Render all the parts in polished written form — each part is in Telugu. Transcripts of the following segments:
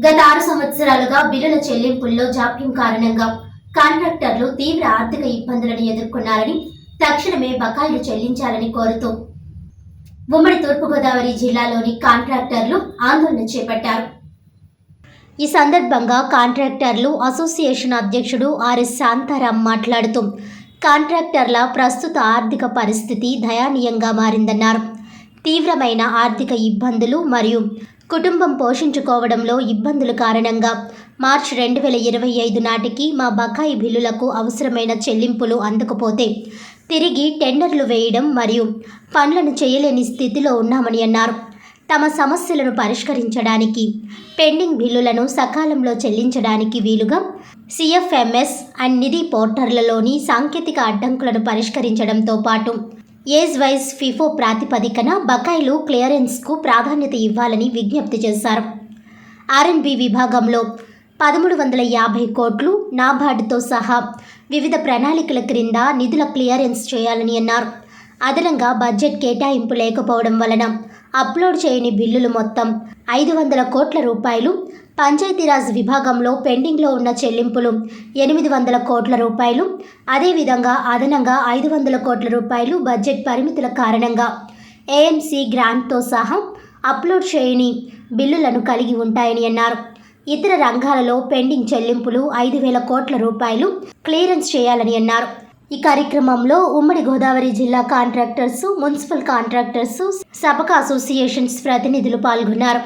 గత 6 సంవత్సరాలుగా బిల్లుల చెల్లింపుల్లో జాప్యం కారణంగా కాంట్రాక్టర్లు తీవ్ర ఆర్థిక ఇబ్బందులను ఎదుర్కొన్నారని, తక్షణమే బకాయిలు చెల్లించాలని కోరుతూ ఉమ్మడి తూర్పుగోదావరి జిల్లాలోని కాంట్రాక్టర్లు ఆందోళన చేపట్టారు. ఈ సందర్భంగా కాంట్రాక్టర్లు అసోసియేషన్ అధ్యక్షుడు ఆర్ఎస్ శాంతారాం మాట్లాడుతూ, కాంట్రాక్టర్ల ప్రస్తుత ఆర్థిక పరిస్థితి దయనీయంగా మారిందన్నారు. తీవ్రమైన ఆర్థిక ఇబ్బందులు మరియు కుటుంబం పోషించుకోవడంలో ఇబ్బందుల కారణంగా మార్చి 2025 నాటికి మా బకాయి బిల్లులకు అవసరమైన చెల్లింపులు అందకపోతే తిరిగి టెండర్లు వేయడం మరియు పనులను చేయలేని స్థితిలో ఉన్నామని అన్నారు. తమ సమస్యలను పరిష్కరించడానికి, పెండింగ్ బిల్లులను సకాలంలో చెల్లించడానికి వీలుగా సిఎఫ్ఎంఎస్ అండ్ నిధి పోర్టర్లలోని సాంకేతిక అడ్డంకులను పరిష్కరించడంతో పాటు ఏజ్ వైజ్ ఫిఫో ప్రాతిపదికన బకాయిలు క్లియరెన్స్కు ప్రాధాన్యత ఇవ్వాలని విజ్ఞప్తి చేశారు. ఆర్ఎండ్బి విభాగంలో 1350 కోట్లు నాబార్డుతో సహా వివిధ ప్రణాళికల క్రింద నిధుల క్లియరెన్స్ చేయాలని అన్నారు. అదనంగా బడ్జెట్ కేటాయింపు లేకపోవడం వలన అప్లోడ్ చేయని బిల్లులు మొత్తం 500 కోట్ల రూపాయలు, పంచాయతీరాజ్ విభాగంలో పెండింగ్లో ఉన్న చెల్లింపులు 800 కోట్ల రూపాయలు, అదేవిధంగా అదనంగా 500 కోట్ల రూపాయలు బడ్జెట్ పరిమితుల కారణంగా ఏఎంసీ గ్రాంట్తో సహా అప్లోడ్ చేయని బిల్లులను కలిగి ఉంటాయని అన్నారు. ఇతర రంగాలలో పెండింగ్ చెల్లింపులు 5,000 కోట్ల రూపాయలు క్లియరెన్స్ చేయాలని అన్నారు. ఈ కార్యక్రమంలో ఉమ్మడి గోదావరి జిల్లా కాంట్రాక్టర్స్, మున్సిపల్ కాంట్రాక్టర్స్, సబక అసోసియేషన్స్ ప్రతినిధులు పాల్గొన్నారు.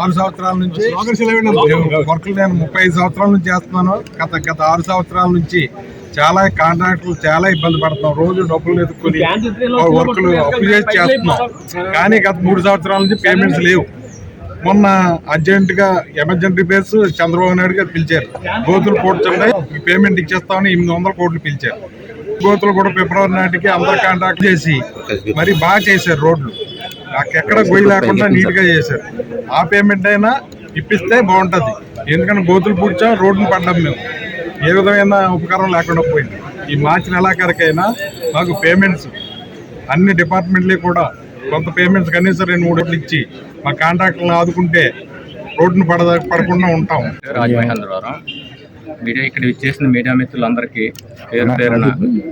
ఆరు సంవత్సరాల నుంచి వర్క్లు నేను 35 సంవత్సరాల నుంచి చేస్తున్నాను. గత 6 సంవత్సరాల నుంచి చాలా కాంట్రాక్టులు చాలా ఇబ్బంది పడుతున్నాం. రోజు డబ్బులు ఎత్తుకుని వర్క్లు అప్పు చేసి చేస్తున్నాం. కానీ గత 3 సంవత్సరాల నుంచి పేమెంట్స్ లేవు. మొన్న అర్జెంటుగా ఎమర్జెన్సీ రిపేర్స్ చంద్రబాబు నాయుడు గారు పిలిచారు. గోతులు పూడ్చండి, పేమెంట్ ఇచ్చేస్తామని 800 కోట్లు పిలిచారు. గోతులు కూడా ఫిబ్రవరి నాటికి అందరు కాంట్రాక్ట్ చేసి మరి బాగా చేశారు. రోడ్లు ఎక్కడ గొయ్యి లేకుండా నీట్గా చేశారు. ఆ పేమెంట్ అయినా ఇప్పిస్తే బాగుంటుంది. ఎందుకంటే గోతులు పూడ్చాం, రోడ్లు పడ్డాం. మేము ఏ విధమైన ఉపకారం లేకుండా పోయింది. ఈ మార్చి నెలాఖరికైనా మాకు పేమెంట్స్ అన్ని డిపార్ట్మెంట్లే కూడా కొంత పేమెంట్స్ కనీసం 2-3 కోట్లు ఇచ్చి మా కాంట్రాక్టర్లను ఆదుకుంటే రోడ్డును పడకుండా ఉంటాం. రాజమహేంద్రవరం మీడియా ఇక్కడ ఇచ్చేసిన మీడియా మిత్రులందరికీ పేరు పేరున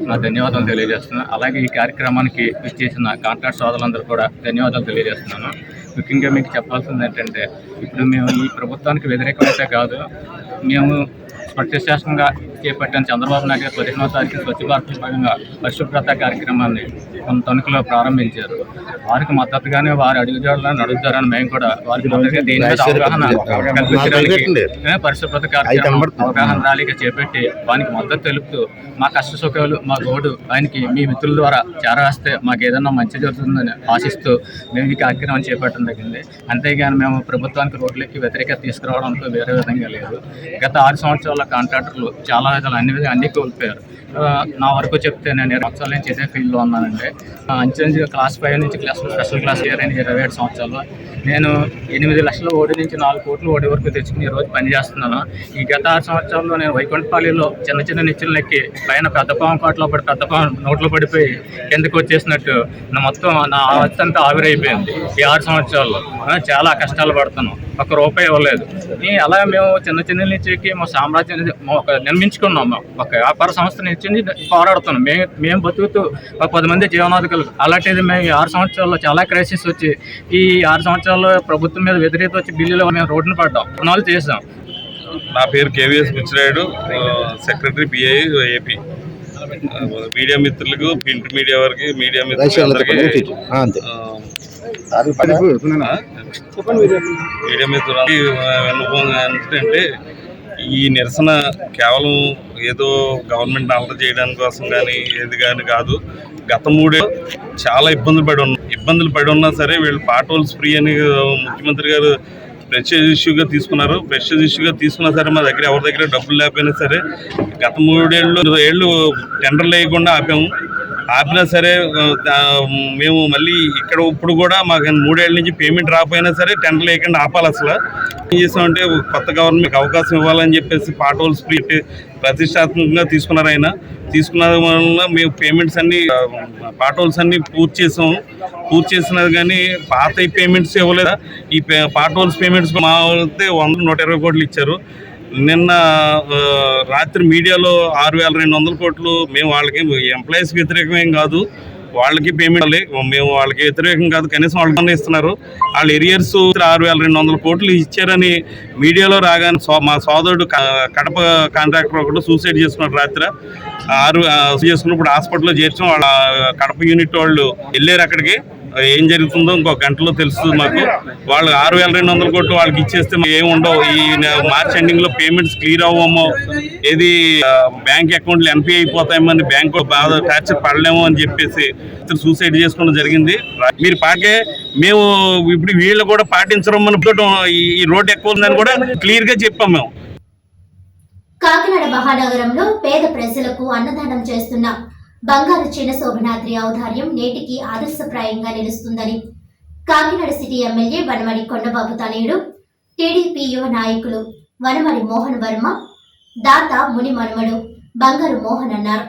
నా ధన్యవాదాలు తెలియజేస్తున్నాను. అలాగే ఈ కార్యక్రమానికి ఇచ్చేసిన కాంట్రాక్ట్ సోదరులందరూ కూడా ధన్యవాదాలు తెలియజేస్తున్నాను. ముఖ్యంగా మీకు చెప్పాల్సింది ఏంటంటే, ఇప్పుడు మేము ఈ ప్రభుత్వానికి వ్యతిరేకమైతే కాదు, మేము ప్రత్యక్షంగా చేపట్టిన చంద్రబాబు నాయుడు గారు 15వ తారీఖు స్వచ్ఛ భారత్ భాగంగా పరిశుభ్రత కార్యక్రమాన్ని కొంత తణుకులో ప్రారంభించారు. వారికి మద్దతుగానే వారు అడుగుజాడలను నడుగుతారని మేము కూడా వారికి మొదటిగా దీని మీద అవగాహన కల్పించడానికి పరిశుభ్రత కార్యక్రమం అవగాహన ర్యాలీగా చేపట్టి వానికి మద్దతు తెలుపుతూ మా కష్ట సుఖాలు, మా గోడు ఆయనకి మీ మిత్రుల ద్వారా చేరవేస్తే మాకు ఏదన్నా మంచి జరుగుతుందని ఆశిస్తూ మేము ఈ కార్యక్రమం చేపట్టడం జరిగింది. అంతేగాని మేము ప్రభుత్వానికి రోడ్లకి వ్యతిరేకత తీసుకురావడంతో వేరే విధంగా లేదు. గత 6 సంవత్సరాల కాంట్రాక్టర్లు చాలా విధాలు అన్ని కోల్పోయారు. నా వరకు చెప్తే నేను 20 సంవత్సరాల నుంచి ఇదే ఫీల్డ్లో ఉన్నానండి. అంచెంచి క్లాస్ 5 నుంచి స్పెషల్ క్లాస్ ఇయర్ అయిన 27 సంవత్సరాలు నేను 8 లక్షల ఓడి నుంచి 4 కోట్ల ఓడి వరకు తెచ్చుకుని ఈరోజు పనిచేస్తున్నాను. ఈ గత 6 సంవత్సరాల్లో నేను వైకుంఠపాలిలో చిన్న నిచ్చెనలు ఎక్కి పైన పెద్ద పాము కాట్లో పడి పెద్ద పాము నోట్లో పడిపోయి కిందకు వచ్చేసినట్టు మొత్తం నా ఆస్తి అంతా ఆవిరైపోయింది. ఈ 6 సంవత్సరాల్లో చాలా కష్టాలు పడుతున్నాం. ₹1 ఇవ్వలేదు. అలా మేము చిన్న నుంచి ఎక్కి మా సామ్రాజ్యాన్ని నిర్మించుకున్నాం. ఒక వ్యాపార సంస్థ నుంచి పోరాడుతున్నాం. మేము బతుకుతూ ఒక 10 మంది జీవనోపాధి కలుగు. అలాంటిది మేము ఈ 6 సంవత్సరాల్లో చాలా క్రైసిస్ వచ్చి ఈ 6 సంవత్సరాల్లో ప్రభుత్వం మీద వ్యతిరేకత వచ్చి బిల్లులో మేము రోడ్డును పడ్డాం, రుణాలు చేసాం. నా పేరు KVS Pichchirayudu, secretary PI AP. Media మిత్రులకు, ప్రింట్ మీడియా వారికి, మీడియా మిత్రులందరికీ మీడియా మిత్రులకి ఏంటంటే, ఈ నిరసన కేవలం ఏదో గవర్నమెంట్ అమలు చేయడానికి కోసం కానీ కాదు. గత 3 చాలా ఇబ్బందులు పడి ఉన్నా సరే వీళ్ళు పాటోల్స్ ఫ్రీ అని ముఖ్యమంత్రి గారు ప్రెస్టేజ్ ఇష్యూగా తీసుకున్నారు. ప్రెస్టేజ్ ఇష్యూగా తీసుకున్నా సరే మా దగ్గర ఎవరి దగ్గర డబ్బులు లేకపోయినా సరే గత 3 ఏళ్ళు టెండర్లు వేయకుండా ఆపాము. ఆపినా సరే మేము మళ్ళీ ఇక్కడ ఇప్పుడు కూడా మాకు 3 ఏళ్ళ నుంచి పేమెంట్ రాకపోయినా సరే టెండర్ లేకుండా ఆపాలి. అసలు ఏం చేసామంటే కొత్త గవర్నమెంట్ అవకాశం ఇవ్వాలని చెప్పేసి పాటోల్ స్ప్లిట్ ప్రతిష్టాత్మకంగా తీసుకున్నారు. ఆయన తీసుకున్న వల్ల మేము పేమెంట్స్ అన్ని పాటోల్స్ అన్ని పూర్తి చేసినది కానీ పాత పేమెంట్స్ ఇవ్వలేదు. ఈ పాటోల్స్ పేమెంట్స్ మా అయితే 100-120 కోట్లు ఇచ్చారు. నిన్న రాత్రి మీడియాలో 6,200 కోట్లు మేము వాళ్ళకి ఎంప్లాయీస్కి వ్యతిరేకమేం కాదు, వాళ్ళకి పేమెంట్ మేము వాళ్ళకి వ్యతిరేకం కాదు, కనీసం వాళ్ళకి ఇస్తున్నారు. వాళ్ళ ఎరియర్స్ 6,200 కోట్లు ఇచ్చారని మీడియాలో రాగానే మా సోదరుడు కడప కాంట్రాక్టర్ ఒకటి సూసైడ్ చేసుకున్నాడు. రాత్రి చేసుకున్నప్పుడు హాస్పిటల్లో చేర్చాం. వాళ్ళ కడప యూనిట్ వాళ్ళు వెళ్ళారు అక్కడికి. ఏం జరుగుతుందో ఇంకో గంటలో తెలుస్తుంది మాకు. వాళ్ళు 6,200 కోట్లు వాళ్ళకి ఇచ్చేస్తే ఏమి ఉండవు. ఈ మార్చ్ ఎండింగ్లో పేమెంట్స్ క్లియర్ అవ్వమో, ఏది బ్యాంక్ అకౌంట్లు ఎన్పీ అయిపోతాయేమో, బ్యాంకు బాగా టార్చర్ పడలేమో అని చెప్పేసి సూసైడ్ చేసుకోవడం జరిగింది. మీరు మేము ఇప్పుడు వీళ్ళు కూడా పాటించడం ఈ రోడ్డు ఎక్కువ ఉందని కూడా క్లియర్గా చెప్పాం మేము. కాకినాడ మహానగరంలో పేద ప్రజలకు అన్నదానం చేస్తున్న బంగారు చిన్న శోభనాద్రి ఔదార్యం నేటికి ఆదర్శప్రాయంగా నిలుస్తుందని కాకినాడ సిటీ ఎమ్మెల్యే వనమడి కొండబాబు తనయుడు టీడీపీ యువ నాయకులు వనమడి మోహన్ వర్మ దాత ముని మనుమడు బంగారు మోహన్ అన్నారు.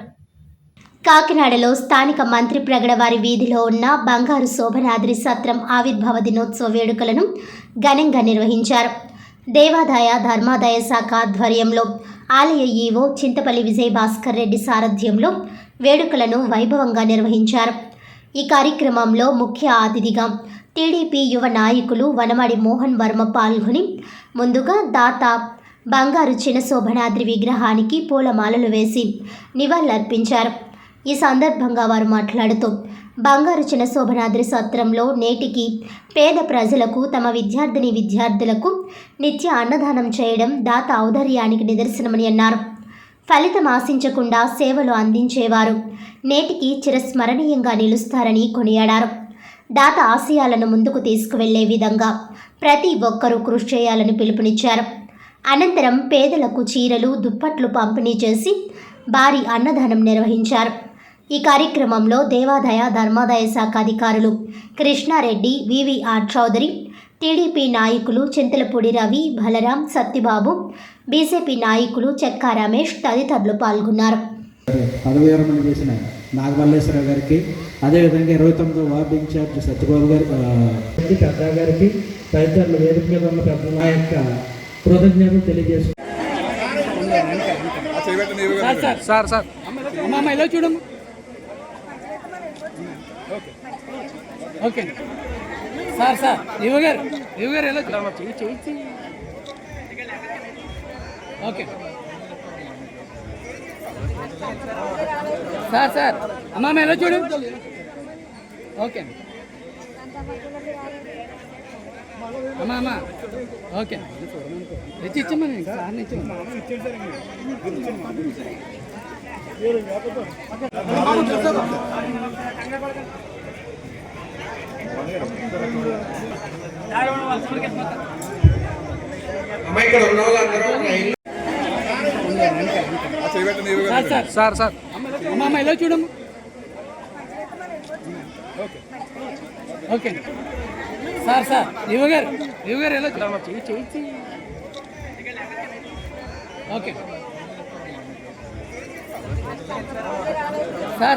కాకినాడలో స్థానిక మంత్రి ప్రగడవారి వీధిలో ఉన్న బంగారు శోభనాద్రి సత్రం ఆవిర్భావ దినోత్సవ వేడుకలను ఘనంగా నిర్వహించారు. దేవాదాయ ధర్మాదాయ శాఖ ఆధ్వర్యంలో ఆలయ ఈవో చింతపల్లి విజయ్ భాస్కర్ రెడ్డి సారథ్యంలో వేడుకలను వైభవంగా నిర్వహించారు. ఈ కార్యక్రమంలో ముఖ్య అతిథిగా టీడీపీ యువ నాయకులు వనమడి మోహన్ వర్మ పాల్గొని ముందుగా దాత బంగారు చిన్న శోభనాద్రి విగ్రహానికి పూలమాలలు వేసి నివాళులర్పించారు. ఈ సందర్భంగా వారు మాట్లాడుతూ బంగారు చిన్న శోభనాద్రి సత్రంలో నేటికి పేద ప్రజలకు తమ విద్యార్థులకు నిత్య అన్నదానం చేయడం దాత ఔదార్యానికి నిదర్శనమని అన్నారు. ఫలితం ఆశించకుండా సేవలు అందించేవారు నేటికి చిరస్మరణీయంగా నిలుస్తారని కొనియాడారు. దాత ఆశయాలను ముందుకు తీసుకువెళ్లే విధంగా ప్రతి ఒక్కరూ కృషి చేయాలని పిలుపునిచ్చారు. అనంతరం పేదలకు చీరలు దుప్పట్లు పంపిణీ చేసి భారీ అన్నదానం నిర్వహించారు. ఈ కార్యక్రమంలో దేవాదాయ ధర్మాదాయ శాఖ అధికారులు కృష్ణారెడ్డి, వివిఆర్ చౌదరి, టీడీపీ నాయకులు చింతలపూడి రవి, బలరాం, సత్యబాబు, బీజేపీ నాయకులు చెక్కా రమేష్ తదితరులు పాల్గొన్నారు. పదవి విరమణ చేసిన నాగమల్లేశ్వర గారికి, అదేవిధంగా 29వ వార్డు ఇన్ఛార్జ్ సత్యబాబు గారికి, పెద్ద గారికి, తదితరులు వేదిక మీద ఉన్న పెద్దల యొక్క కృతజ్ఞతలు తెలియజేస్తున్నారు. చూడము ఓకే సార్ యువగారు ఎలా చేయి ఓకే సార్ అమ్మమ్మ ఎలా చూడు ఓకే అమ్మా ఓకే ఇచ్చమ్మా సార్ అమ్మమ్మ ఎలా చూడము ఓకే సార్ యువగారు ఎలా చేయి ఓకే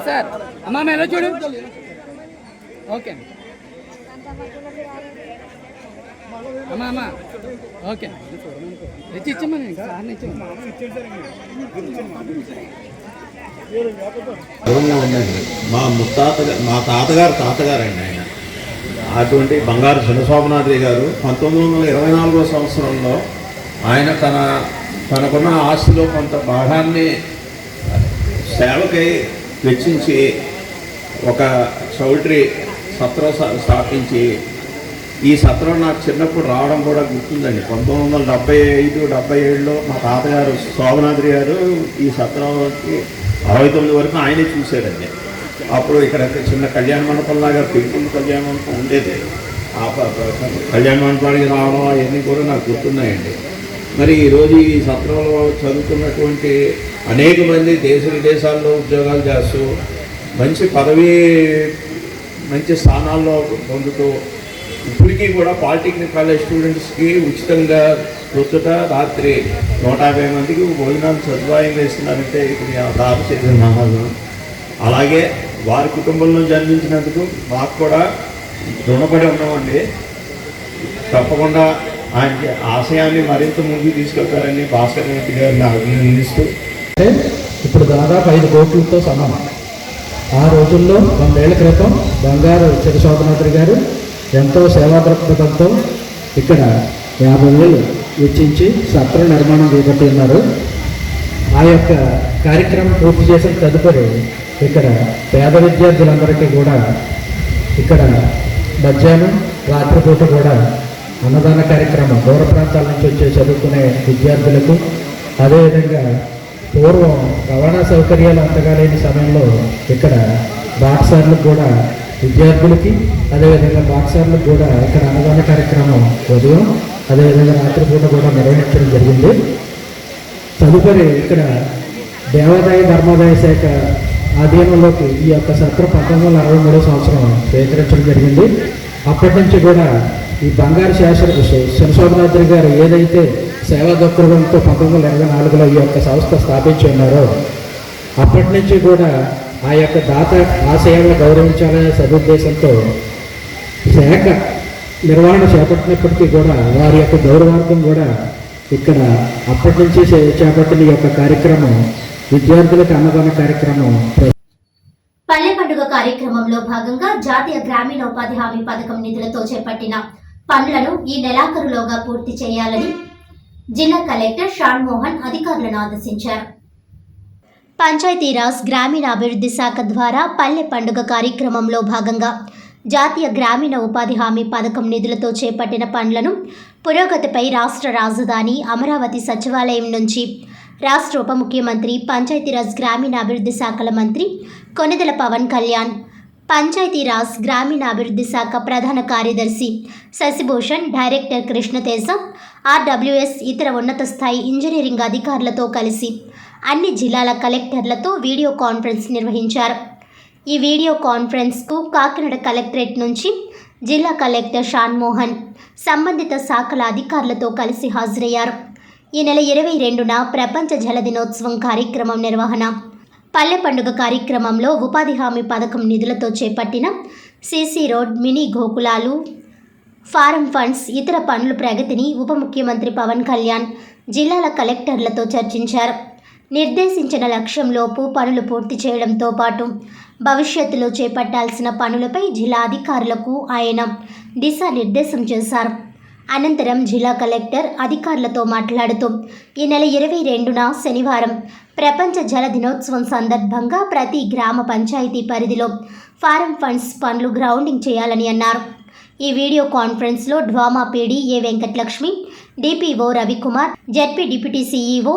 సార్ అమ్మమ్మ ఎలా చూడు ఓకే అమ్మా ఓకే ఇచ్చమ్మా మా తాతగారు అండి ఆయన. అటువంటి బంగారు చిన్నశోభనాద్రి గారు 1924వ సంవత్సరంలో ఆయన తనకున్న ఆస్తిలో కొంత భాగాన్ని సేవకై వెచ్చించి ఒక చౌల్ట్రీ సత్రం స్థాపించి, ఈ సత్రం నాకు చిన్నప్పుడు రావడం కూడా గుర్తుందండి. 1975-77లో మా తాతగారు శోభనాద్రి గారు ఈ సత్రంకి 69 వరకు ఆయనే చూశారండి. అప్పుడు ఇక్కడ చిన్న కళ్యాణ మండపంలాగా పెంపుల్ కళ్యాణ మండపం ఉండేది. ఆ కళ్యాణ మండపానికి రావడం అవన్నీ కూడా నాకు గుర్తున్నాయండి. మరి ఈరోజు ఈ సత్రంలో చదువుతున్నటువంటి అనేక మంది దేశ విదేశాల్లో ఉద్యోగాలు చేస్తూ మంచి పదవి మంచి స్థానాల్లో పొందుతూ ఇప్పటికీ కూడా పాలిటెక్నిక్ కాలేజ్ స్టూడెంట్స్కి ఉచితంగా ప్రొద్దుట రాత్రి 150 మందికి భోజనాలు సదుపాయంగా ఇస్తున్నారంటే ఇది దారి చేసిన మహాత్మ. అలాగే వారి కుటుంబంలో జన్మించినందుకు మాకు కూడా రుణపడి ఉన్నామండి. తప్పకుండా ఆయన ఆశయాన్ని మరింత ముందుకు తీసుకెళ్తారని భాస్కర్ రెడ్డి గారిని అభినందిస్తూ, ఇప్పుడు దాదాపు 5 కోట్లతో సమానం. ఆ రోజుల్లో 100 ఏళ్ల క్రితం బంగారు చిరశోభనాథుడి గారు ఎంతో సేవా దృక్పథంతో ఇక్కడ 50,000 వెచ్చించి సత్ర నిర్మాణం చేపట్టి ఉన్నారు. ఆ యొక్క కార్యక్రమం పూర్తి చేసిన తదుపరి ఇక్కడ పేద విద్యార్థులందరికీ కూడా ఇక్కడ మధ్యాహ్నం రాత్రిపూట కూడా అన్నదాన కార్యక్రమం దూర ప్రాంతాల నుంచి వచ్చే చదువుకునే విద్యార్థులకు, అదేవిధంగా పూర్వం రవాణా సౌకర్యాలు అంతగా లేని సమయంలో ఇక్కడ బాక్సర్లకు కూడా విద్యార్థులకి, అదేవిధంగా బాక్సర్లకు కూడా ఇక్కడ అన్నదాన కార్యక్రమం ఉదయం అదేవిధంగా రాత్రిపూట కూడా నిర్వహించడం జరిగింది. తదుపరి ఇక్కడ దేవాదాయ ధర్మాదాయ శాఖ ఆధీనంలోకి ఈ యొక్క సత్ర 1963 సంవత్సరం స్వీకరించడం జరిగింది. అప్పటి నుంచి కూడా ఈ బంగారు శిరశోభనాథుడి గారు ఏదైతే సేవా దృక్పథంతో 1924లో ఈ యొక్క సంస్థ స్థాపించి ఉన్నారో అప్పటి నుంచి కూడా ఆ యొక్క దాత ఆశయాలను గౌరవించాలనే సదుద్దేశంతో శాఖ నిర్వహణ చేపట్టినప్పటికీ కూడా వారి యొక్క గౌరవార్థం కూడా ఇక్కడ అప్పటి నుంచి చేపట్టిన ఈ యొక్క కార్యక్రమం విద్యార్థులకు అన్నదాన కార్యక్రమం. పల్లె పండుగ కార్యక్రమంలో భాగంగా జాతీయ గ్రామీణ ఉపాధి హామీ పథకం నిధులతో చేపట్టిన పనులను ఈ నెలాఖరులోగా పూర్తి చేయాలని జిల్లా కలెక్టర్ షాన్ మోహన్ అధికారులను ఆదేశించారు. పంచాయతీరాజ్ గ్రామీణాభివృద్ధి శాఖ ద్వారా పల్లె పండుగ కార్యక్రమంలో భాగంగా జాతీయ గ్రామీణ ఉపాధి హామీ పథకం నిధులతో చేపట్టిన పనులను పురోగతిపై రాష్ట్ర రాజధాని అమరావతి సచివాలయం నుంచి రాష్ట్ర ఉప ముఖ్యమంత్రి పంచాయతీరాజ్ గ్రామీణాభివృద్ధి శాఖల మంత్రి కొనిదెల పవన్ కళ్యాణ్, పంచాయతీరాజ్ గ్రామీణాభివృద్ధి శాఖ ప్రధాన కార్యదర్శి శశిభూషణ్, డైరెక్టర్ కృష్ణతేజ, ఆర్డబ్ల్యూఎస్ ఇతర ఉన్నత స్థాయి ఇంజనీరింగ్ అధికారులతో కలిసి అన్ని జిల్లాల కలెక్టర్లతో వీడియో కాన్ఫరెన్స్ నిర్వహించారు. ఈ వీడియో కాన్ఫరెన్స్కు కాకినాడ కలెక్టరేట్ నుంచి జిల్లా కలెక్టర్ షాన్ మోహన్ సంబంధిత శాఖల అధికారులతో కలిసి హాజరయ్యారు. ఈ నెల 22న ప్రపంచ జల దినోత్సవం కార్యక్రమం నిర్వహణ, పల్లె పండుగ కార్యక్రమంలో ఉపాధి హామీ పథకం నిధులతో చేపట్టిన సీసీ రోడ్, మినీ గోకులాలు, ఫారం ఫండ్స్, ఇతర పనుల ప్రగతిని ఉప ముఖ్యమంత్రి పవన్ కళ్యాణ్ జిల్లాల కలెక్టర్లతో చర్చించారు. నిర్దేశించిన లక్ష్యంలోపు పనులు పూర్తి చేయడంతో పాటు భవిష్యత్తులో చేపట్టాల్సిన పనులపై జిల్లా అధికారులకు ఆయన దిశానిర్దేశం చేశారు. అనంతరం జిల్లా కలెక్టర్ అధికారులతో మాట్లాడుతూ ఈ నెల 22న శనివారం ప్రపంచ జల దినోత్సవం సందర్భంగా ప్రతి గ్రామ పంచాయతీ పరిధిలో ఫారం ఫండ్స్ పనులు గ్రౌండింగ్ చేయాలని అన్నారు. ఈ వీడియో కాన్ఫరెన్స్లో DWAMA PD A Venkatalakshmi, DPO Ravikumar, ZP deputy CEO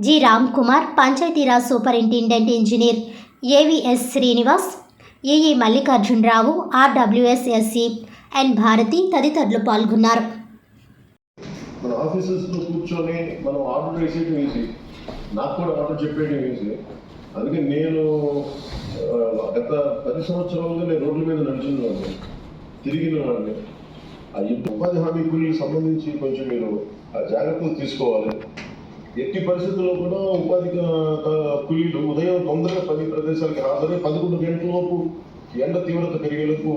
G Ram Kumar, Panchayati Raj superintendent engineer AVS Srinivas, EE Mallikarjunarao, RWS SC N Bharati తదితరులు పాల్గొన్నారు. మన ఆఫీసర్స్తో కూర్చొని మనం ఆర్డర్ వేసేయడం ఈజీ, నాకు కూడా ఆర్డర్ చెప్పేయడం ఈజీ. అందుకే నేను గత 10 సంవత్సరాలుగా నేను రోడ్ల మీద నడిచిన వాడిని, తిరిగిన వాడిని. ఆ ఉపాధి హామీ కూలీలకు సంబంధించి కొంచెం మీరు జాగ్రత్తలు తీసుకోవాలి. ఎట్టి పరిస్థితుల్లో కూడా ఉపాధి కూలీలు ఉదయం తొందరగా పని ప్రదేశాలకి హాజరై 11 గంటలలోపు ఎండ తీవ్రత పెరిగేలకు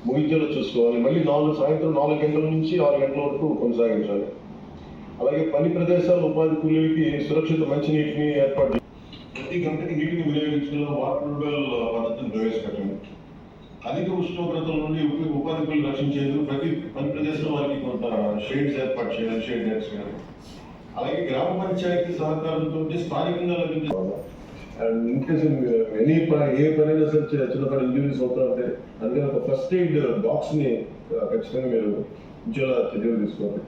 ముగించేలా చూసుకోవాలి. మళ్ళీ సాయంత్రం 4 గంటల నుంచి 6 గంటల వరకు కొనసాగించాలి. అలాగే పని ప్రదేశాల ఉపాధి కూలీలకి సురక్షిత మంచినీటిని ఏర్పాటు, ప్రతి గంటకి నీటిని వినియోగించడంలో వాటర్ వెల్ పద్ధతిని ప్రవేశపెట్టండి. అధిక ఉష్ణోగ్రతల నుండి ఉపాధి కూలీలు రక్షించేందుకు ప్రతి పని ప్రదేశంలో వారికి కొంత షేడ్స్ ఏర్పాటు చేయాలి, షేడ్ నెట్స్ కానీ. అలాగే గ్రామ పంచాయతీ సహకారంతో స్థానికంగా లభించాలి. అండ్ ఇన్కేస్ ఏ పనైనా సరే చిన్నపాటి ఇంజురీస్ అవుతారంటే అందుకని ఒక ఫస్ట్ ఎయిడ్ బాక్స్ని ఖచ్చితంగా మీరు ఉంచేలా చర్యలు తీసుకోవాలి.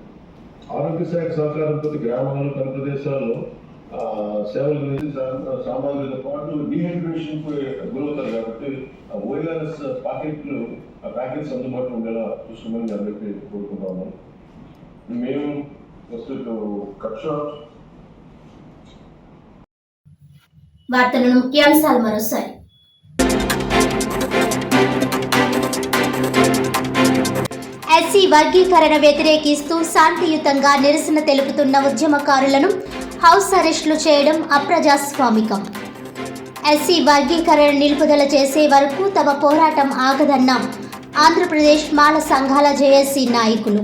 ఆరోగ్య శాఖ సహకారంతో గ్రామాల్లో పని ప్రదేశాల్లో సేవలు గురించి సామాగ్రితో పాటు డీహైడ్రేషన్ గురవుతారు కాబట్టి ఓఆర్ఎస్ ప్యాకెట్స్ అందుబాటులో ఉండేలా చూసుకోమని అందరికీ కోరుకుంటాము. మేము వార్తలను ముఖ్యాంశాలు మరోసారి. ఎస్సీ వర్గీకరణ వ్యతిరేకిస్తూ శాంతియుతంగా నిరసన తెలుపుతున్న ఉద్యమకారులను హౌస్ అరెస్టులు చేయడం అప్రజాస్వామికం. ఎస్సీ వర్గీకరణ నిలుపుదల చేసే వరకు తమ పోరాటం ఆగదన్న ఆంధ్రప్రదేశ్ మాల సంఘాల జేఏసీ నాయకులు.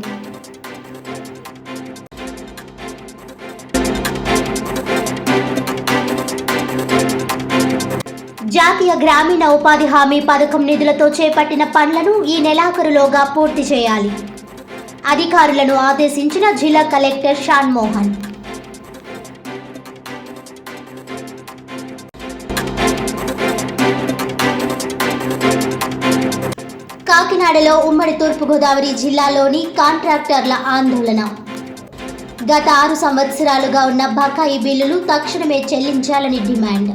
జాతీయ గ్రామీణ ఉపాధి హామీ పథకం నిధులతో చేపట్టిన పనులను ఈ నెలాఖరులోగా పూర్తి చేయాలి. అధికారులను ఆదేశించిన జిల్లా కలెక్టర్ షాన్ మోహన్. కాకినాడలో ఉమ్మడి తూర్పుగోదావరి జిల్లాలోని కాంట్రాక్టర్ల ఆందోళన. గత 6 సంవత్సరాలుగా ఉన్న బకాయి బిల్లులు తక్షణమే చెల్లించాలని డిమాండ్.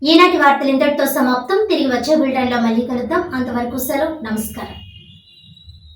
ఈనాటి వార్తలు ఇంతటితో సమాప్తం. తిరిగి వచ్చే బులెటిన్లో మళ్ళీ కలుద్దాం. అంతవరకు సెలవు. నమస్కారం.